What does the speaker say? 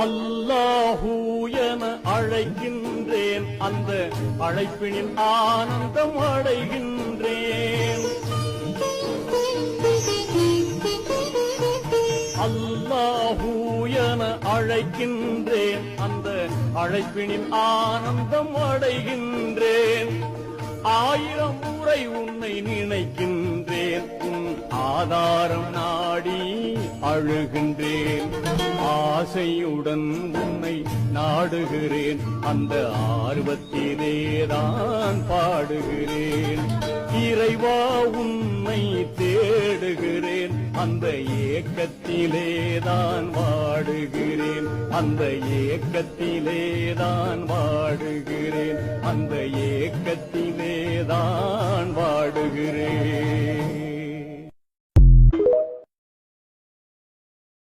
அல்லாஹூ என அழைக்கின்றேன், அந்த அழைப்பினில் ஆனந்தம் அடைகின்றேன். அல்லாஹூ என அழைக்கின்றேன், அந்த அழைப்பினில் ஆனந்தம் அடைகின்றேன். 1000 முறை உன்னை நினைக்கின்றேன், உன் ஆதாரம் நாடி அழுகின்றேன். ஆசையுடன் உன்னை நாடுகிறேன், அந்த ஆர்வத்திலேதான் பாடுகிறேன். இறைவா உன்னை தேடுகிறேன், அந்த ஏக்கத்திலேதான் வாடுகிறேன். அந்த ஏக்கத்திலேதான் வாடுகிறேன். அந்த ஏக்கத்திலேதான் வாடுகிறேன்.